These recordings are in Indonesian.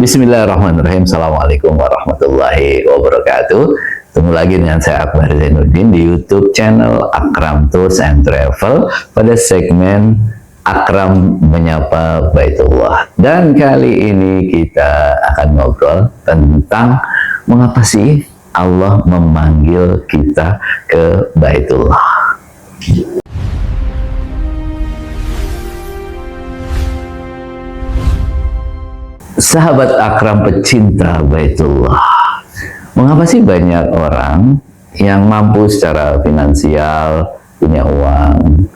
Bismillahirrahmanirrahim. Assalamualaikum warahmatullahi wabarakatuh. Ketemu lagi dengan saya Akbar Zainuddin di YouTube channel Akram Tours and Travel pada segmen Akram Menyapa Baitullah. Dan kali ini kita akan ngobrol tentang mengapa sih Allah memanggil kita ke Baitullah. Sahabat Akram pecinta Baitullah, mengapa sih banyak orang yang mampu secara finansial, punya uang,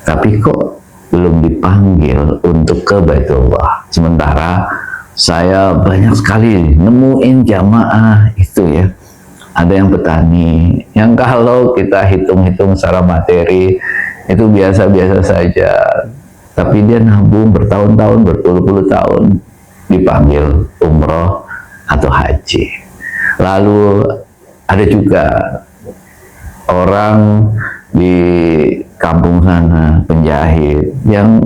tapi kok belum dipanggil untuk ke Baitullah? Sementara saya banyak sekali nemuin jamaah itu ya, ada yang petani, yang kalau kita hitung-hitung secara materi itu biasa-biasa saja, tapi dia nabung bertahun-tahun, berpuluh-puluh tahun, dipanggil umroh atau haji. Lalu ada juga orang di kampung sana, penjahit, yang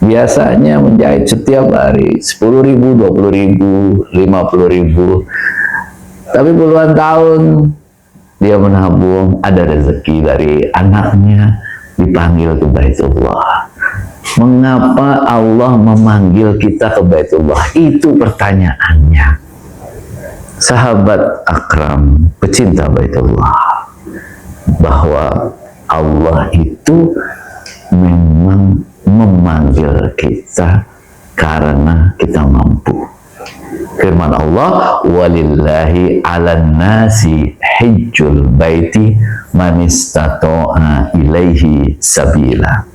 biasanya menjahit setiap hari 10.000, 20.000, 50.000, tapi puluhan tahun dia menabung, ada rezeki dari anaknya, dipanggil ke Baitullah. Mengapa Allah memanggil kita ke Baitullah? Itu pertanyaannya. Sahabat Akram, pecinta Baitullah, bahwa Allah itu memang memanggil kita karena kita mampu. Firman Allah, walillahi 'alan nasi hajjul baiti man istata'a ilaihi sabila.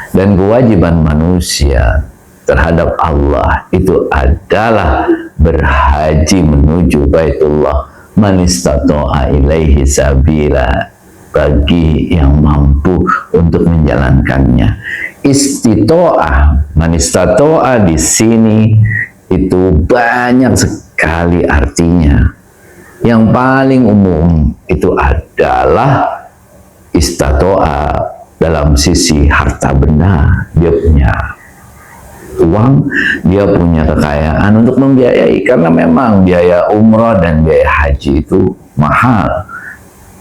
Dan kewajiban manusia terhadap Allah itu adalah berhaji menuju Baitullah man istata'a ilaihi sabila, bagi yang mampu untuk menjalankannya. Istita'ah, man istata'a di sini itu banyak sekali artinya. Yang paling umum itu adalah istata'a dalam sisi harta benda, dia punya uang, dia punya kekayaan untuk membiayai, karena memang biaya umrah dan biaya haji itu mahal.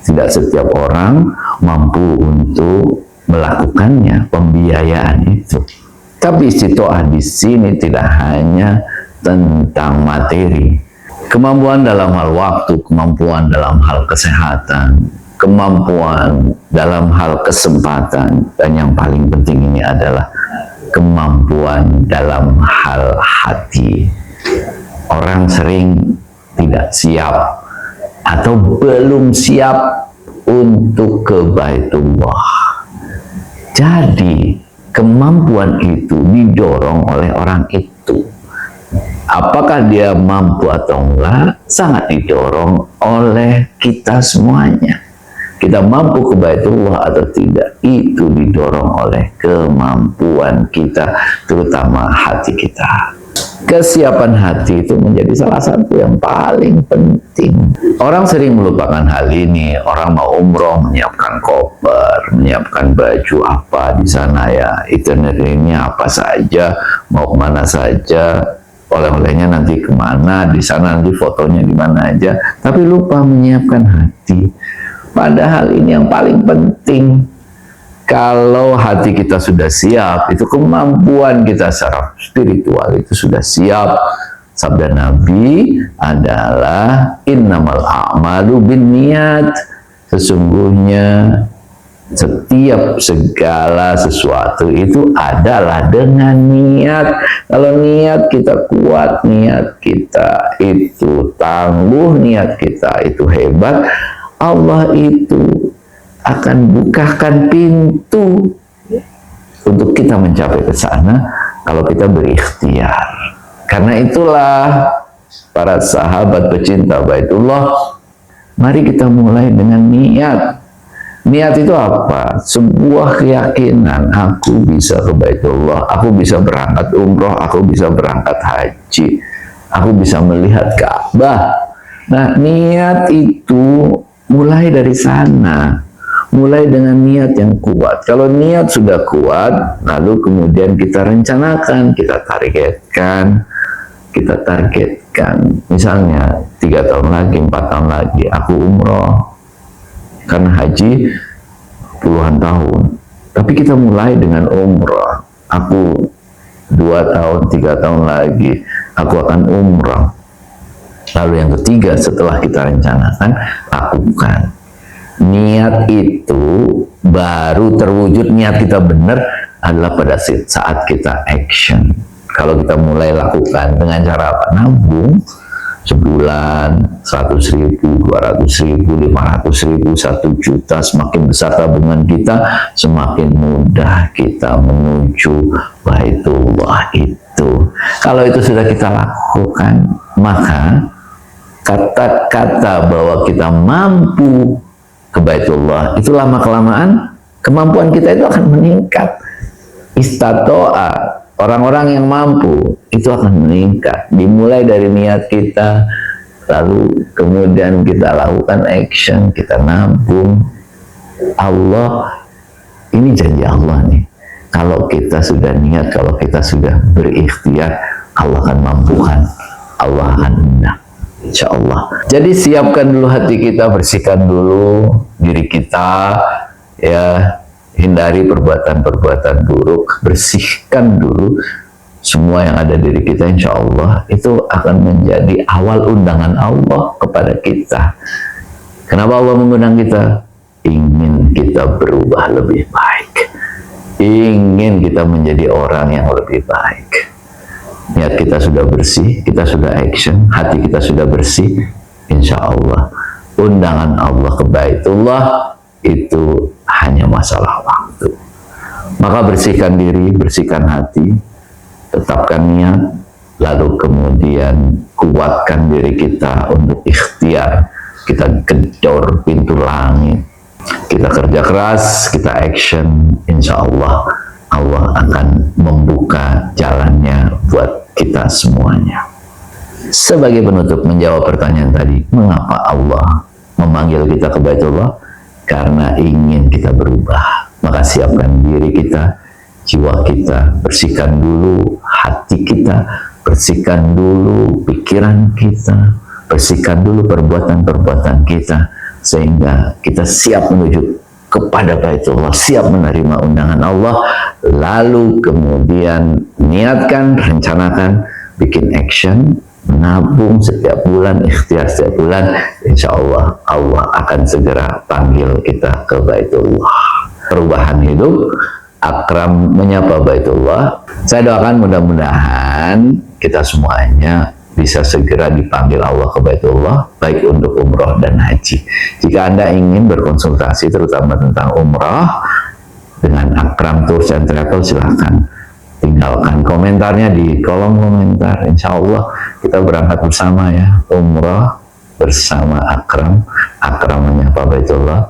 Tidak setiap orang mampu untuk melakukannya, pembiayaan itu. Tapi istitoah di sini tidak hanya tentang materi, kemampuan dalam hal waktu, kemampuan dalam hal kesehatan, kemampuan dalam hal kesempatan, dan yang paling penting ini adalah kemampuan dalam hal hati. Orang sering tidak siap atau belum siap untuk ke Baitullah. Jadi kemampuan itu didorong oleh orang itu. Apakah dia mampu atau enggak, sangat didorong oleh kita semuanya. Kita mampu ke Baitullah atau tidak, itu didorong oleh kemampuan kita, terutama hati kita. Kesiapan hati itu menjadi salah satu yang paling penting. Orang sering melupakan hal ini. Orang mau umroh, menyiapkan koper, menyiapkan baju apa di sana ya, itinerary-nya apa saja, mau kemana saja, oleh-olehnya nanti kemana, di sana nanti fotonya di mana aja, tapi lupa menyiapkan hati. Padahal ini yang paling penting. Kalau hati kita sudah siap, itu kemampuan kita secara spiritual itu sudah siap. Sabda Nabi adalah innamal a'malu binniyat. Sesungguhnya setiap segala sesuatu itu adalah dengan niat. Kalau niat kita kuat, niat kita itu tangguh, niat kita itu hebat, Allah itu akan bukakan pintu untuk kita mencapai ke sana kalau kita berikhtiar. Karena itulah para sahabat pecinta Baitullah, mari kita mulai dengan niat. Niat itu apa? Sebuah keyakinan, aku bisa ke Baitullah, aku bisa berangkat umroh, aku bisa berangkat haji, aku bisa melihat Ka'bah. Nah, niat itu mulai dari sana, mulai dengan niat yang kuat. Kalau niat sudah kuat, lalu kemudian kita rencanakan, kita targetkan, kita targetkan, misalnya 3 tahun lagi, 4 tahun lagi aku umroh, karena haji puluhan tahun, tapi kita mulai dengan umroh. Aku 2 tahun, 3 tahun lagi aku akan umroh. Lalu yang ketiga, setelah kita rencanakan, lakukan. Niat itu baru terwujud, niat kita benar adalah pada saat kita action. Kalau kita mulai lakukan dengan cara apa? Nabung sebulan 100.000, 200.000, 500.000, 1 juta, semakin besar tabungan kita, semakin mudah kita menuju Baitullah itu. Kalau itu sudah kita lakukan, maka kata-kata bahwa kita mampu ke Baitullah itu lama-kelamaan kemampuan kita itu akan meningkat. Istato'a, orang-orang yang mampu itu akan meningkat. Dimulai dari niat kita, lalu kemudian kita lakukan action, kita nabung. Allah, ini janji Allah nih. Kalau kita sudah niat, kalau kita sudah berikhtiar, Allah akan mampukan, Allah akan hendak. Insya Allah. Jadi siapkan dulu hati kita, bersihkan dulu diri kita, ya, hindari perbuatan-perbuatan buruk, bersihkan dulu semua yang ada di diri kita. Insya Allah itu akan menjadi awal undangan Allah kepada kita. Kenapa Allah mengundang kita? Ingin kita berubah lebih baik, ingin kita menjadi orang yang lebih baik. Niat kita sudah bersih, kita sudah action, hati kita sudah bersih, insya Allah undangan Allah ke Baitullah itu hanya masalah waktu. Maka bersihkan diri, bersihkan hati, tetapkan niat, lalu kemudian kuatkan diri kita untuk ikhtiar. Kita gedor pintu langit, kita kerja keras, kita action, insya Allah Allah akan membuka jalannya buat kita semuanya. Sebagai penutup, menjawab pertanyaan tadi, mengapa Allah memanggil kita ke Baitullah? Karena ingin kita berubah. Maka siapkan diri kita, jiwa kita, bersihkan dulu hati kita, bersihkan dulu pikiran kita, bersihkan dulu perbuatan-perbuatan kita, sehingga kita siap menuju kepada Baitullah, siap menerima undangan Allah. Lalu kemudian niatkan, rencanakan, bikin action, menabung setiap bulan, ikhtiar setiap bulan. Insya Allah Allah akan segera panggil kita ke Baitullah. Perubahan hidup, Akram menyapa Baitullah. Saya doakan mudah-mudahan kita semuanya bisa segera dipanggil Allah ke Baitullah, baik untuk umroh dan haji. Jika Anda ingin berkonsultasi terutama tentang umroh dengan Akram Tours and Travel, silahkan tinggalkan komentarnya di kolom komentar. Insya Allah kita berangkat bersama ya, umroh bersama Akram. Akram menyapa Baitullah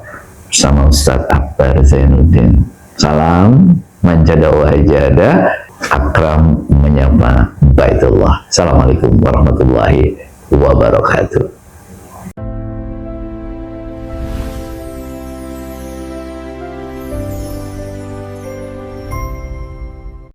bersama Ustadz Akbar Zainuddin. Salam manjada wajada, Akram menyapa Baitullah. Assalamualaikum warahmatullahi wabarakatuh.